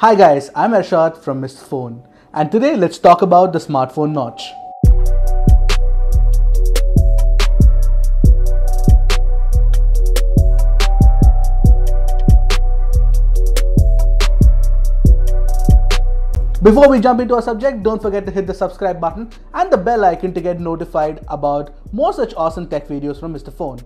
Hi guys, I'm Arshad from Mr. Phone, and today let's talk about the smartphone notch. Before we jump into our subject, don't forget to hit the subscribe button and the bell icon to get notified about more such awesome tech videos from Mr. Phone.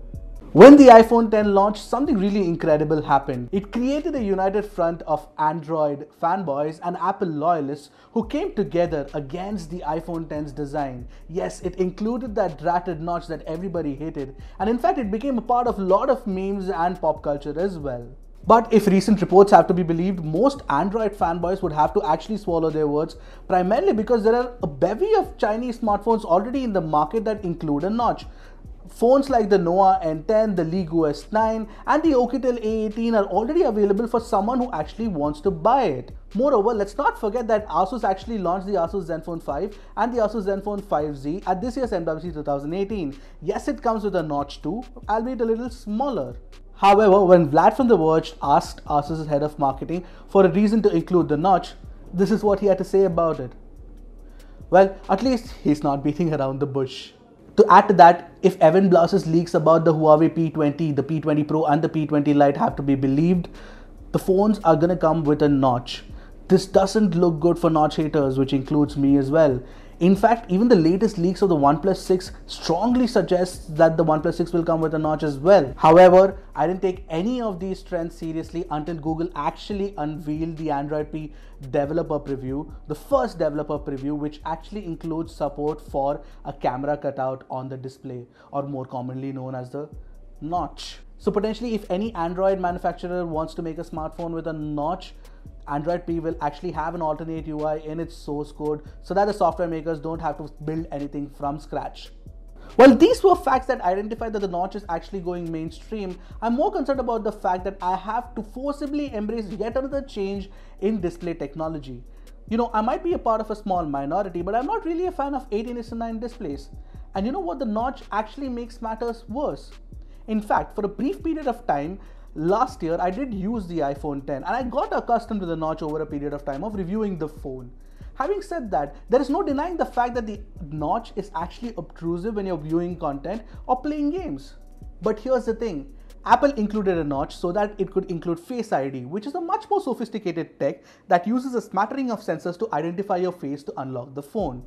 When the iPhone X launched, something really incredible happened. It created a united front of Android fanboys and Apple loyalists who came together against the iPhone X's design. Yes, it included that ratted notch that everybody hated, and in fact it became a part of a lot of memes and pop culture as well. But if recent reports have to be believed, most Android fanboys would have to actually swallow their words, primarily because there are a bevy of Chinese smartphones already in the market that include a notch. Phones like the Noah N10, the Ligu S9 and the Oukitel A18 are already available for someone who actually wants to buy it. Moreover, let's not forget that Asus actually launched the Asus Zenfone 5 and the Asus Zenfone 5Z at this year's MWC 2018. Yes, it comes with a notch too, albeit a little smaller. However, when Vlad from The Verge asked Asus' head of marketing for a reason to include the notch, this is what he had to say about it. Well, at least he's not beating around the bush. To add to that, if Evan Blaus's leaks about the Huawei P20, the P20 Pro and the P20 Lite have to be believed, the phones are gonna come with a notch. This doesn't look good for notch haters, which includes me as well. In fact, even the latest leaks of the OnePlus 6 strongly suggests that the OnePlus 6 will come with a notch as well. However, I didn't take any of these trends seriously until Google actually unveiled the Android P developer preview, the first developer preview, which actually includes support for a camera cutout on the display, or more commonly known as the notch. So potentially, if any Android manufacturer wants to make a smartphone with a notch, Android P will actually have an alternate UI in its source code so that the software makers don't have to build anything from scratch. Well, these were facts that identify that the notch is actually going mainstream. I'm more concerned about the fact that I have to forcibly embrace yet another change in display technology. You know, I might be a part of a small minority, but I'm not really a fan of 18:9 displays. And you know what? The notch actually makes matters worse. In fact, for a brief period of time, last year I did use the iPhone X and I got accustomed to the notch over a period of time of reviewing the phone. Having said that, there is no denying the fact that the notch is actually obtrusive when you're viewing content or playing games. But here's the thing, Apple included a notch so that it could include Face ID, which is a much more sophisticated tech that uses a smattering of sensors to identify your face to unlock the phone.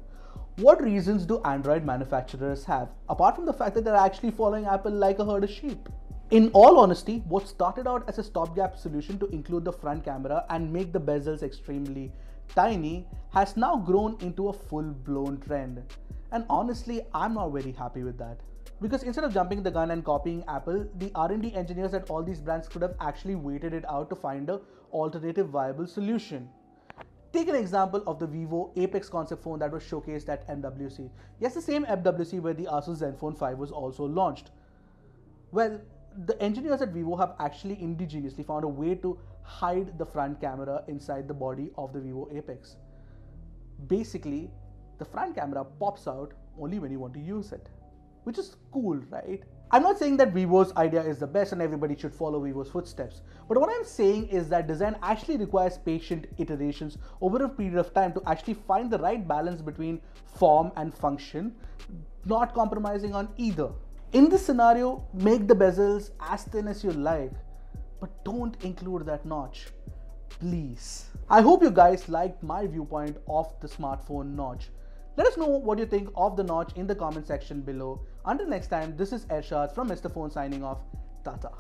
What reasons do Android manufacturers have, apart from the fact that they're actually following Apple like a herd of sheep? In all honesty, what started out as a stopgap solution to include the front camera and make the bezels extremely tiny has now grown into a full-blown trend. And honestly, I'm not very happy with that. Because instead of jumping the gun and copying Apple, the R&D engineers at all these brands could have actually waited it out to find an alternative viable solution. Take an example of the Vivo Apex concept phone that was showcased at MWC. Yes, the same MWC where the Asus Zenfone 5 was also launched. Well, the engineers at Vivo have actually indigenously found a way to hide the front camera inside the body of the Vivo Apex. Basically, the front camera pops out only when you want to use it, which is cool, right? I'm not saying that Vivo's idea is the best and everybody should follow Vivo's footsteps, but what I'm saying is that design actually requires patient iterations over a period of time to actually find the right balance between form and function, not compromising on either. In this scenario, make the bezels as thin as you like, but don't include that notch, please. I hope you guys liked my viewpoint of the smartphone notch. Let us know what you think of the notch in the comment section below. Until next time, this is Arshad from Mr. Phone signing off. Tata.